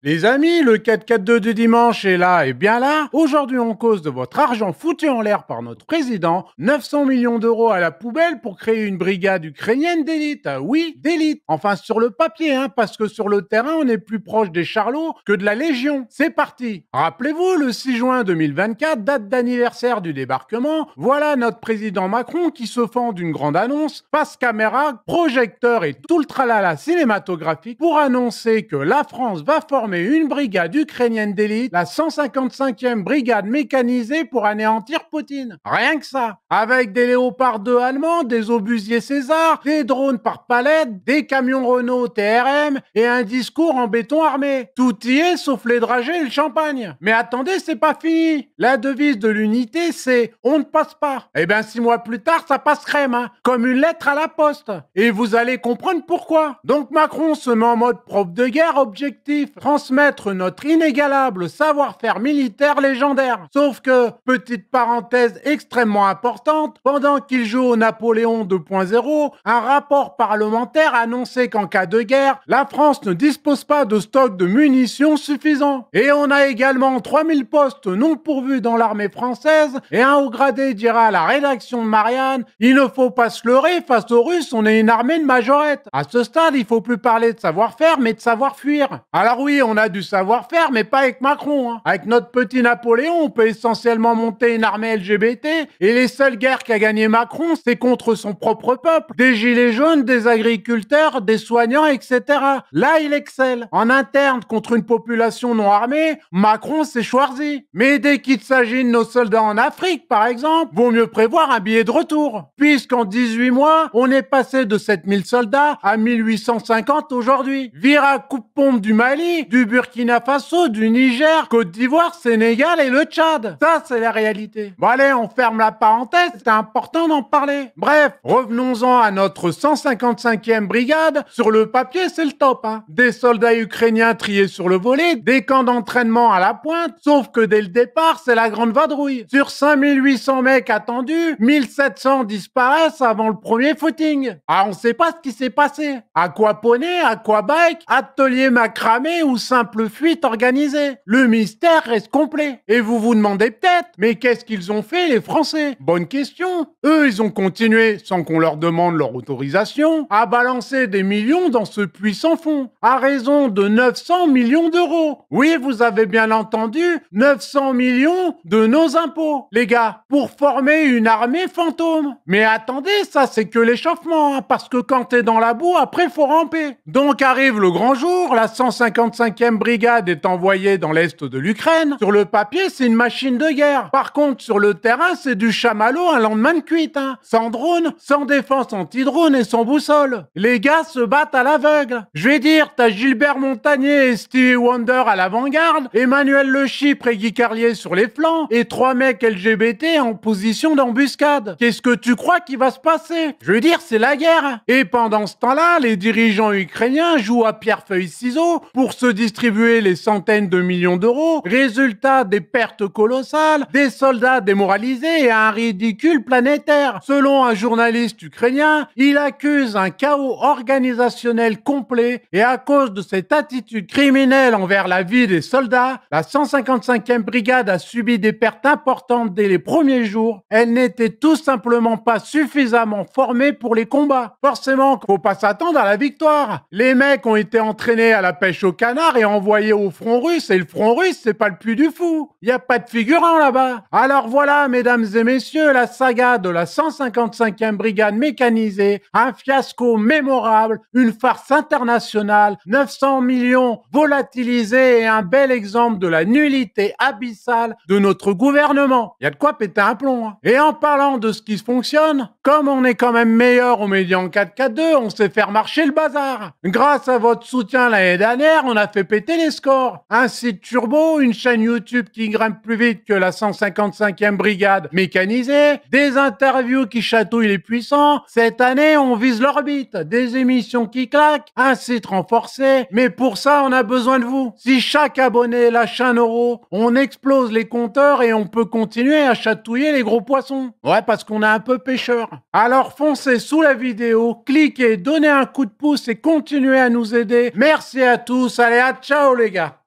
Les amis, le 4-4-2 du dimanche est là et bien là. Aujourd'hui, on cause de votre argent foutu en l'air par notre président. 900 millions d'euros à la poubelle pour créer une brigade ukrainienne d'élite. Ah oui, d'élite. Enfin, sur le papier, parce que sur le terrain, on est plus proche des charlots que de la Légion. C'est parti. Rappelez-vous, le 6 juin 2024, date d'anniversaire du débarquement. Voilà notre président Macron qui se fend d'une grande annonce, face caméra, projecteur et tout le tralala cinématographique pour annoncer que la France va former une brigade ukrainienne d'élite, la 155e brigade mécanisée pour anéantir Poutine. Rien que ça. Avec des Léopard 2 allemands, des obusiers César, des drones par palette, des camions Renault TRM et un discours en béton armé. Tout y est sauf les dragées et le champagne. Mais attendez, c'est pas fini. La devise de l'unité, c'est « on ne passe pas ». Eh bien, 6 mois plus tard, ça passe crème, comme une lettre à la poste. Et vous allez comprendre pourquoi. Donc Macron se met en mode prof de guerre, objectif transmettre notre inégalable savoir-faire militaire légendaire. Sauf que, petite parenthèse extrêmement importante, pendant qu'il joue au Napoléon 2.0, un rapport parlementaire annonçait qu'en cas de guerre, la France ne dispose pas de stock de munitions suffisant. Et on a également 3000 postes non pourvus dans l'armée française, et un haut gradé dira à la rédaction de Marianne, il ne faut pas se leurrer, face aux Russes, on est une armée de majorettes. À ce stade, il faut plus parler de savoir-faire, mais de savoir-fuir. Alors oui, on a du savoir-faire, mais pas avec Macron. Avec notre petit Napoléon, on peut essentiellement monter une armée LGBT, et les seules guerres qu'a gagné Macron, c'est contre son propre peuple. Des gilets jaunes, des agriculteurs, des soignants, etc. Là, il excelle. En interne, contre une population non armée, Macron, c'est Schwarzy. Mais dès qu'il s'agit de nos soldats en Afrique, par exemple, vaut mieux prévoir un billet de retour. Puisqu'en 18 mois, on est passé de 7000 soldats à 1850 aujourd'hui. Vira coupe-pompe du Mali, du Burkina Faso, du Niger, Côte d'Ivoire, Sénégal et le Tchad. Ça, c'est la réalité. Bon allez, on ferme la parenthèse, c'est important d'en parler. Bref, revenons-en à notre 155e brigade. Sur le papier, c'est le top. Des soldats ukrainiens triés sur le volet, des camps d'entraînement à la pointe, sauf que dès le départ, c'est la grande vadrouille. Sur 5800 mecs attendus, 1700 disparaissent avant le premier footing. Ah, on sait pas ce qui s'est passé. Aquaponie, aquabike, atelier macramé ou simple fuite organisée. Le mystère reste complet. Et vous vous demandez peut-être, mais qu'est-ce qu'ils ont fait les Français? Bonne question. Eux, ils ont continué, sans qu'on leur demande leur autorisation, à balancer des millions dans ce puits sans fond, à raison de 900 millions d'euros. Oui, vous avez bien entendu, 900 millions de nos impôts, les gars, pour former une armée fantôme. Mais attendez, ça c'est que l'échauffement, parce que quand t'es dans la boue, après faut ramper. Donc arrive le grand jour, la 155e brigade est envoyée dans l'est de l'Ukraine. Sur le papier, c'est une machine de guerre. Par contre, sur le terrain, c'est du chamallow un lendemain de cuite. Sans drone, sans défense anti-drone et sans boussole. Les gars se battent à l'aveugle. Je vais dire, t'as Gilbert Montagnier et Stevie Wonder à l'avant-garde, Emmanuel Le Chypre et Guy Carlier sur les flancs, et 3 mecs LGBT en position d'embuscade. Qu'est-ce que tu crois qu'il va se passer? Je veux dire, c'est la guerre. Et pendant ce temps-là, les dirigeants ukrainiens jouent à pierre-feuille-ciseaux pour se distribuer les centaines de millions d'euros. Résultat, des pertes colossales, des soldats démoralisés et un ridicule planétaire. Selon un journaliste ukrainien, il accuse un chaos organisationnel complet et à cause de cette attitude criminelle envers la vie des soldats, la 155e brigade a subi des pertes importantes dès les premiers jours. Elle n'était tout simplement pas suffisamment formée pour les combats. Forcément, faut pas s'attendre à la victoire. Les mecs ont été entraînés à la pêche au canard et envoyés au front russe, et le front russe, c'est pas le Puy du Fou. Y a pas de figurants là-bas. Alors voilà, mesdames et messieurs, la saga de la 155e brigade mécanisée, un fiasco mémorable, une farce internationale, 900 millions volatilisés et un bel exemple de la nullité abyssale de notre gouvernement. Y a de quoi péter un plomb. Et en parlant de ce qui fonctionne, comme on est quand même meilleur aux médias en 4-4-2, on sait faire marcher le bazar. Grâce à votre soutien l'année dernière, on a fait péter les scores. Un site turbo, une chaîne YouTube qui grimpe plus vite que la 155e brigade mécanisée, des interviews qui chatouillent les puissants. Cette année, on vise l'orbite, des émissions qui claquent, un site renforcé. Mais pour ça, on a besoin de vous. Si chaque abonné lâche 1 €, on explose les compteurs et on peut continuer à chatouiller les gros poissons. Ouais, parce qu'on est un peu pêcheurs. Alors foncez sous la vidéo, cliquez, donnez un coup de pouce et continuez à nous aider. Merci à tous. Allez, à ciao les gars.